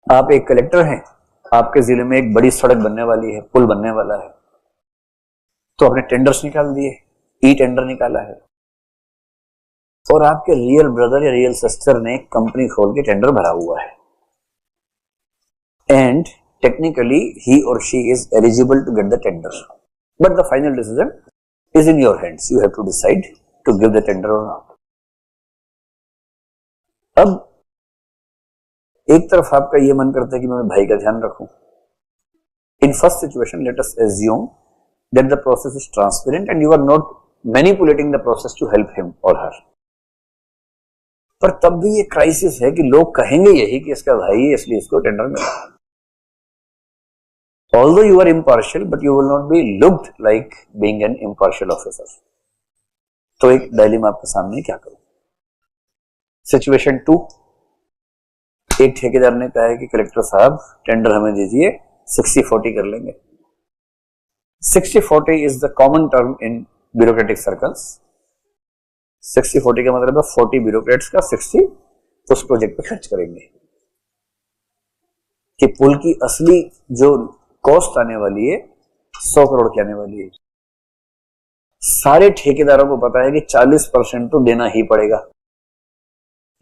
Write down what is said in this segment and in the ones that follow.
आप एक कलेक्टर हैं, आपके जिले में एक बड़ी सड़क बनने वाली है, पुल बनने वाला है, तो आपने टेंडर्स निकाल दिए, ई टेंडर निकाला है, और आपके रियल ब्रदर या रियल सिस्टर ने कंपनी खोल के टेंडर भरा हुआ है, एंड टेक्निकली ही और she is eligible to get the tender, but the final decision is in your hands, you have to decide to give the tender और नॉट। अब एक तरफ आपका ये मन करता है कि मैं भाई का ध्यान रखूं। In first situation let us assume that the process is transparent and you are not manipulating the process to help him or her, पर तब भी ये क्राइसिस है कि लोग कहेंगे यही कि इसका भाई है इसलिए इसको टेंडर मिला। Although you are impartial, but you will not be looked like being an impartial officer. तो एक डायलेमा आपके सामने, क्या करूं। सिचुएशन 2, एक ठेकेदार ने कहा है कि कलेक्टर साहब टेंडर हमें दीजिए, 60-40 कर लेंगे। 60-40 is the common term in bureaucratic circles. 60-40 का मतलब है 40 ब्यूरोक्रेट्स का 60 उस प्रोजेक्ट पे खर्च करेंगे, कि पुल की असली जो कॉस्ट आने वाली है 100 करोड़ की आने वाली है। सारे ठेकेदारों को पता है कि 40% तो देना ही पड़ेगा।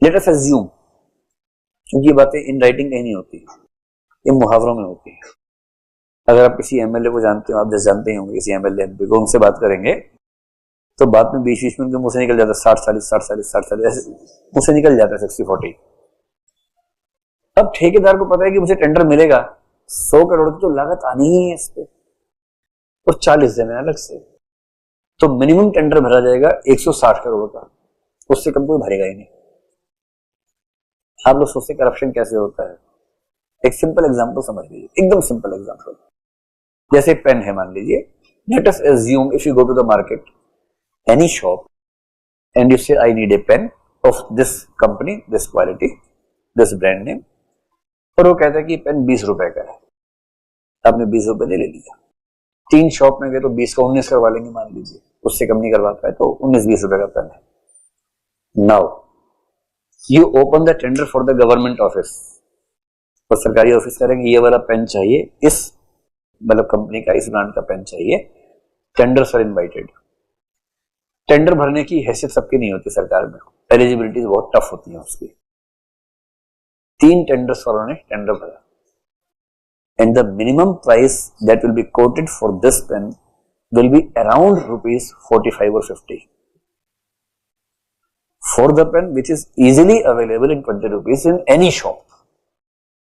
लेट अस अज्यूम, क्योंकि ये बातें इन राइटिंग कहीं नहीं होती, ये मुहावरों में होती है। अगर आप किसी एमएलए को जानते हो, आप जैसे जानते ही होंगे किसी एमएलए एमपी को, उनसे बात करेंगे तो बात में बीच बीच में उनके मुंह से निकल जाता है 60-40 60-40 60-40, ऐसे मुंह से निकल जाता है 60-40। अब ठेकेदार को पता है कि मुझे टेंडर मिलेगा, 100 करोड़ की तो लागत आनी ही है इस पे, और 40 देना अलग से, तो मिनिमम टेंडर भरा जाएगा 160 करोड़ का, उससे कम कोई भरेगा ही नहीं। आप लोग सोचते करप्शन कैसे होता है। एक सिंपल एग्जांपल समझ लीजिए, एकदम सिंपल एग्जांपल। जैसे पेन है, मान लीजिए, let us assume if you go to the market, any shop, and you say I need a pen of this company, this quality, this brand name, और वो कहता है कि पेन 20 रुपए का है। आपने 20 रुपए दे ले लिया। 3 शॉप में गए तो 20 का 19 करवा लेंगे, मान लीजिए, उससे कम नहीं करवा पाए तो 19-20 रुपए का पेन है। Now you open the tender for the government office, तो सरकारी ऑफिस करेंगे ये वाला पेन चाहिए, इस मतलब कंपनी का इस ब्रांड का पेन चाहिए, टेंडर्स आर इनवाइटेड। टेंडर भरने की हैसियत सबकी नहीं होती सरकार में, एलिजिबिलिटी बहुत टफ होती है उसकी। 3 टेंडर्स वालों ने टेंडर भरा, and the minimum price that will be quoted for this pen will be around ₹45 or 50 for the pen, which is easily available in 20 rupees in any shop.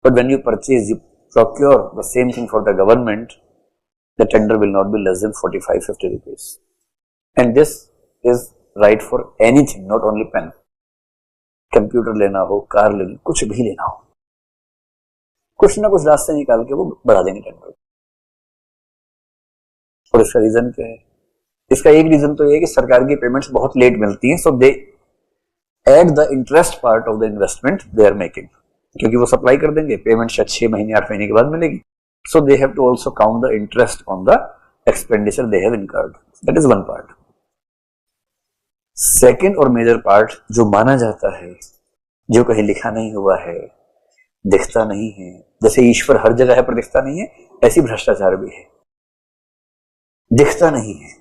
But when you purchase, you procure the same thing for the government, the tender will not be less than 45-50 rupees. And this is right for anything, not only pen. Computer लेना हो, car लेनी, कुछ भी लेना हो, कुछ ना कुछ रास्ते निकाल के वो बढ़ा देंगे टेंडर। और इसका रीजन क्या है? इसका एक रीजन तो ये है कि सरकार की पेमेंट्स बहुत लेट मिलती हैं, so they add the interest part of the investment they are making, क्योंकि वो सप्लाई कर देंगे, पेमेंट शायद 6 महीने 8 महीने के बाद मिलेगी, so they have to also count the interest on the expenditure they have incurred. That is one part. Second और मेजर पार्ट जो माना जाता है, जो कहीं लिखा नहीं हुआ है, दिखता नहीं है, जैसे ईश्वर हर जगह है पर दिखता नहीं है, ऐसी भ्रष्टाचार भी है, दिखता नहीं है,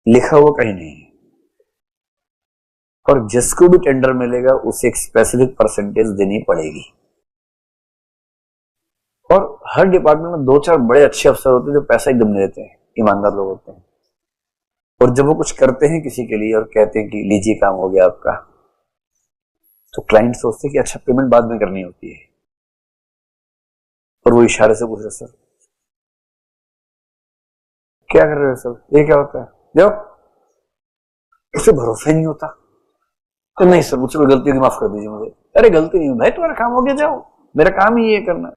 लिखा हुआ कहीं नहीं है, और जिसको भी टेंडर मिलेगा उसे एक स्पेसिफिक परसेंटेज देनी पड़ेगी। और हर डिपार्टमेंट में 2-4 बड़े अच्छे अफसर होते हैं जो पैसा एकदम नहीं देते हैं, ईमानदार लोग होते हैं, और जब वो कुछ करते हैं किसी के लिए और कहते हैं कि लीजिए काम हो गया आपका, तो क्लाइंट सोचते हैं कि अच्छा पेमेंट बाद में करनी होती है, और वो इशारे से पूछ रहे सर क्या कर रहे हो सर, ये क्या होता है, देखो उसे भरोसा ही नहीं होता, तो नहीं सर मुझसे गलती होगी माफ कर दीजिए मुझे। अरे गलती नहीं भाई, तुम्हारा काम हो गया, जाओ, मेरा काम ही ये करना है।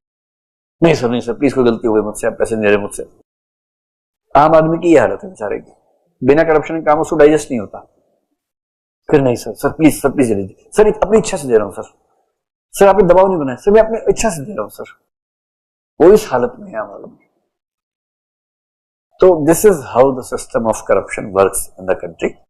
नहीं सर प्लीज कोई गलती हो गई मुझसे, आप पैसे नहीं दे रहे मुझसे। आम आदमी की ये हालत है बेचारे की, बिना करप्शन के काम उसको डाइजेस्ट नहीं होता। फिर नहीं सर प्लीज दे दीजिए सर, अपनी इच्छा से दे रहा हूँ सर आपने दबाव नहीं बनाया सर, मैं अपनी इच्छा से दे रहा हूँ सर। वो इस हालत में है आम आदमी। तो this is how the system of corruption works in the country.